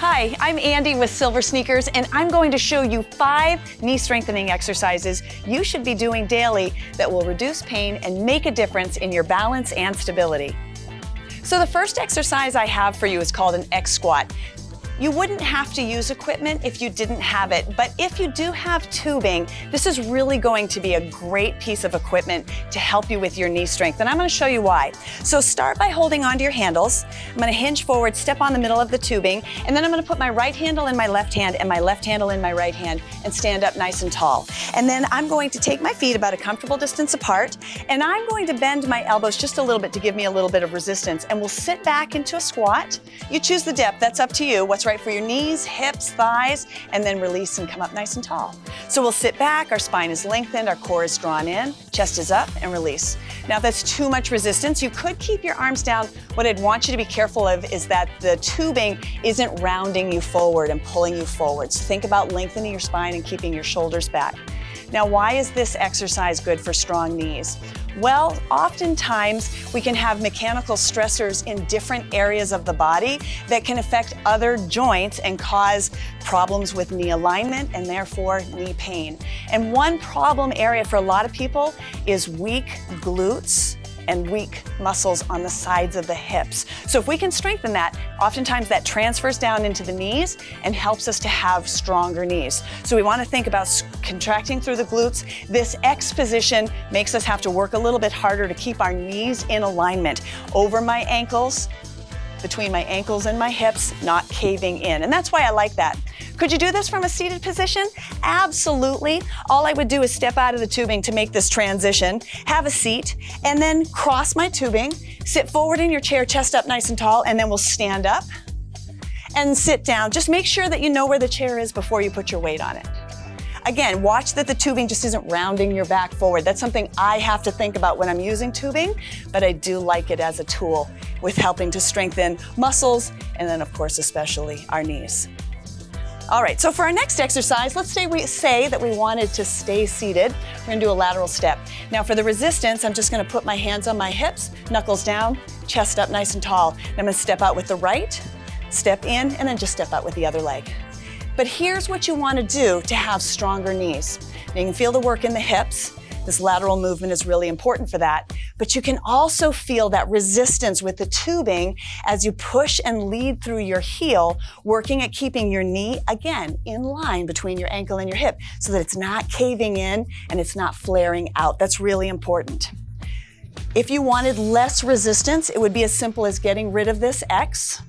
Hi, I'm Andy with SilverSneakers, and I'm going to show you 5 knee strengthening exercises you should be doing daily that will reduce pain and make a difference in your balance and stability. So the first exercise I have for you is called an X squat. You wouldn't have to use equipment if you didn't have it, but if you do have tubing, this is really going to be a great piece of equipment to help you with your knee strength, and I'm going to show you why. So start by holding onto your handles. I'm going to hinge forward, step on the middle of the tubing, and then I'm going to put my right handle in my left hand and my left handle in my right hand and stand up nice and tall. And then I'm going to take my feet about a comfortable distance apart, and I'm going to bend my elbows just a little bit to give me a little bit of resistance, and we'll sit back into a squat. You choose the depth, that's up to you. What's right for your knees, hips, thighs, and then release and come up nice and tall. So we'll sit back, our spine is lengthened, our core is drawn in, chest is up, and release. Now if that's too much resistance, you could keep your arms down. What I'd want you to be careful of is that the tubing isn't rounding you forward and pulling you forward. So think about lengthening your spine and keeping your shoulders back. Now, why is this exercise good for strong knees? Well, oftentimes we can have mechanical stressors in different areas of the body that can affect other joints and cause problems with knee alignment and therefore knee pain. And one problem area for a lot of people is weak glutes and weak muscles on the sides of the hips. So if we can strengthen that, oftentimes that transfers down into the knees and helps us to have stronger knees. So we want to think about contracting through the glutes. This X position makes us have to work a little bit harder to keep our knees in alignment over my ankles, between my ankles and my hips, not caving in. And that's why I like that. Could you do this from a seated position? Absolutely. All I would do is step out of the tubing to make this transition, have a seat, and then cross my tubing, sit forward in your chair, chest up nice and tall, and then we'll stand up and sit down. Just make sure that you know where the chair is before you put your weight on it. Again, watch that the tubing just isn't rounding your back forward. That's something I have to think about when I'm using tubing, but I do like it as a tool with helping to strengthen muscles and then of course especially our knees. All right, so for our next exercise, let's say that we wanted to stay seated. We're gonna do a lateral step. Now for the resistance, I'm just gonna put my hands on my hips, knuckles down, chest up nice and tall. And I'm gonna step out with the right, step in, and then just step out with the other leg. But here's what you want to do to have stronger knees. Now you can feel the work in the hips. This lateral movement is really important for that. But you can also feel that resistance with the tubing as you push and lead through your heel, working at keeping your knee, again, in line between your ankle and your hip so that it's not caving in and it's not flaring out. That's really important. If you wanted less resistance, it would be as simple as getting rid of this X.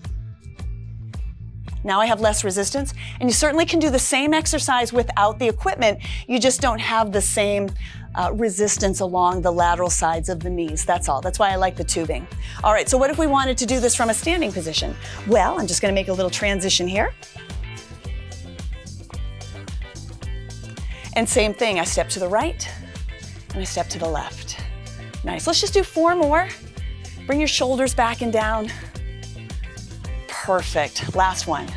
Now I have less resistance, and you certainly can do the same exercise without the equipment. You just don't have the same resistance along the lateral sides of the knees. That's all. That's why I like the tubing. All right, so what if we wanted to do this from a standing position? Well, I'm just going to make a little transition here. And same thing, I step to the right, and I step to the left. Nice. Let's just do 4 more. Bring your shoulders back and down. Perfect. Last one.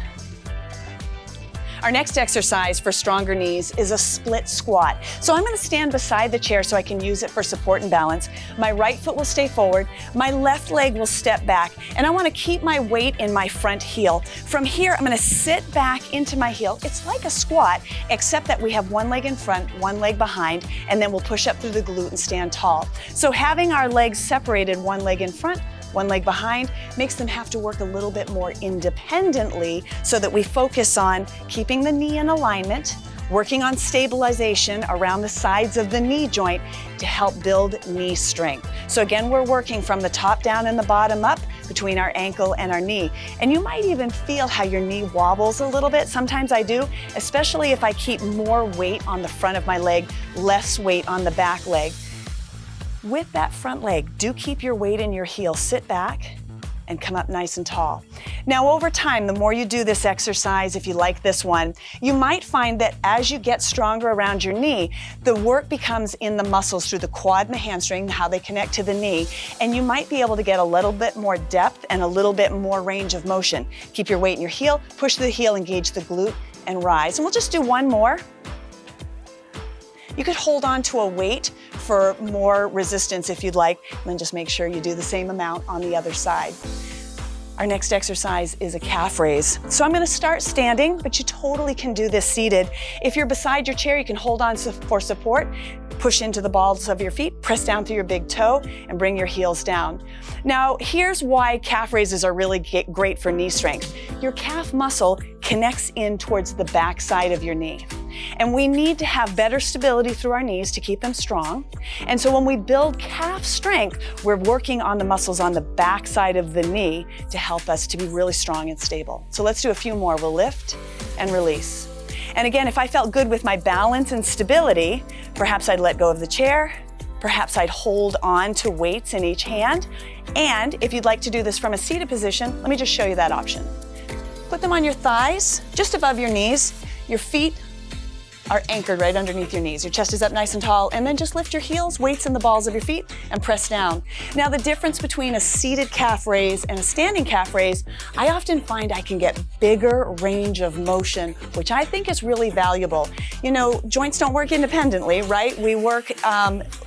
Our next exercise for stronger knees is a split squat. So I'm going to stand beside the chair so I can use it for support and balance. My right foot will stay forward. My left leg will step back. And I want to keep my weight in my front heel. From here, I'm going to sit back into my heel. It's like a squat, except that we have one leg in front, one leg behind, and then we'll push up through the glute and stand tall. So having our legs separated, one leg in front, one leg behind, makes them have to work a little bit more independently so that we focus on keeping the knee in alignment, working on stabilization around the sides of the knee joint to help build knee strength. So again, we're working from the top down and the bottom up between our ankle and our knee. And you might even feel how your knee wobbles a little bit. Sometimes I do, especially if I keep more weight on the front of my leg, less weight on the back leg. With that front leg, do keep your weight in your heel. Sit back and come up nice and tall. Now over time, the more you do this exercise, if you like this one, you might find that as you get stronger around your knee, the work becomes in the muscles through the quad and the hamstring, how they connect to the knee, and you might be able to get a little bit more depth and a little bit more range of motion. Keep your weight in your heel, push the heel, engage the glute, and rise. And we'll just do one more. You could hold on to a weight for more resistance if you'd like, and then just make sure you do the same amount on the other side. Our next exercise is a calf raise. So I'm gonna start standing, but you totally can do this seated. If you're beside your chair, you can hold on for support, push into the balls of your feet, press down through your big toe, and bring your heels down. Now, here's why calf raises are really great for knee strength. Your calf muscle connects in towards the back side of your knee. And we need to have better stability through our knees to keep them strong. And so when we build calf strength, we're working on the muscles on the back side of the knee to help us to be really strong and stable. So let's do a few more. We'll lift and release. And again, if I felt good with my balance and stability, perhaps I'd let go of the chair. Perhaps I'd hold on to weights in each hand. And if you'd like to do this from a seated position, let me just show you that option. Put them on your thighs, just above your knees. Your feet are anchored right underneath your knees. Your chest is up nice and tall, and then just lift your heels, weights in the balls of your feet, and press down. Now, the difference between a seated calf raise and a standing calf raise, I often find I can get bigger range of motion, which I think is really valuable. You know, joints don't work independently, right? We work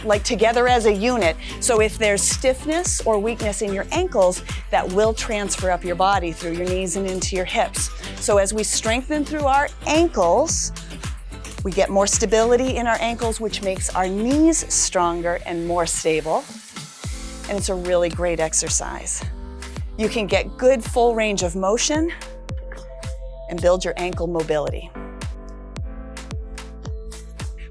like together as a unit. So if there's stiffness or weakness in your ankles, that will transfer up your body through your knees and into your hips. So as we strengthen through our ankles, we get more stability in our ankles, which makes our knees stronger and more stable. And it's a really great exercise. You can get good full range of motion and build your ankle mobility.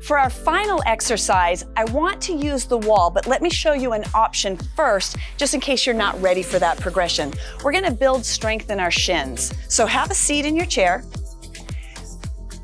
For our final exercise, I want to use the wall, but let me show you an option first, just in case you're not ready for that progression. We're gonna build strength in our shins. So have a seat in your chair.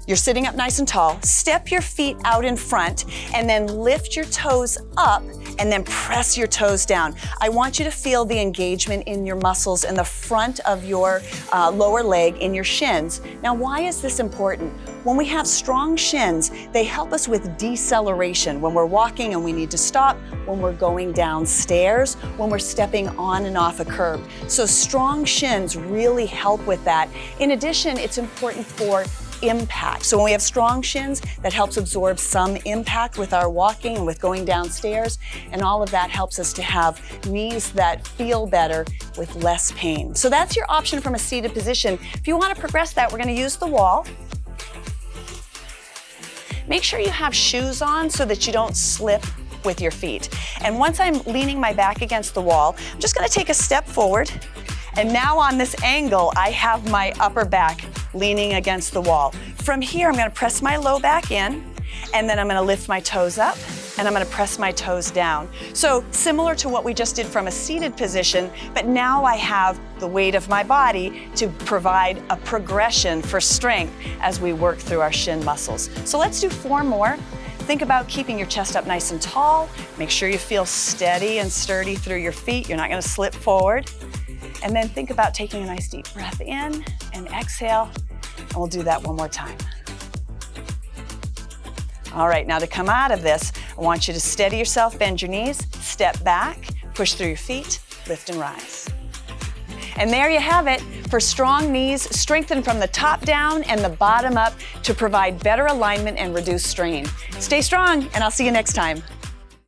You're sitting up nice and tall. Step your feet out in front and then lift your toes up and then press your toes down. I want you to feel the engagement in your muscles in the front of your lower leg, in your shins. Now, why is this important? When we have strong shins, they help us with deceleration when we're walking and we need to stop, when we're going downstairs, when we're stepping on and off a curb. So strong shins really help with that. In addition, it's important for impact. So when we have strong shins, that helps absorb some impact with our walking and with going downstairs, and all of that helps us to have knees that feel better with less pain. So that's your option from a seated position. If you want to progress that, we're going to use the wall. Make sure you have shoes on so that you don't slip with your feet. And once I'm leaning my back against the wall, I'm just going to take a step forward. And now on this angle, I have my upper back leaning against the wall. From here, I'm gonna press my low back in, and then I'm gonna lift my toes up, and I'm gonna press my toes down. So similar to what we just did from a seated position, but now I have the weight of my body to provide a progression for strength as we work through our shin muscles. So let's do 4 more. Think about keeping your chest up nice and tall. Make sure you feel steady and sturdy through your feet. You're not gonna slip forward. And then think about taking a nice deep breath in and exhale, and we'll do that one more time. All right, now to come out of this, I want you to steady yourself, bend your knees, step back, push through your feet, lift and rise. And there you have it. For strong knees, strengthen from the top down and the bottom up to provide better alignment and reduce strain. Stay strong, and I'll see you next time.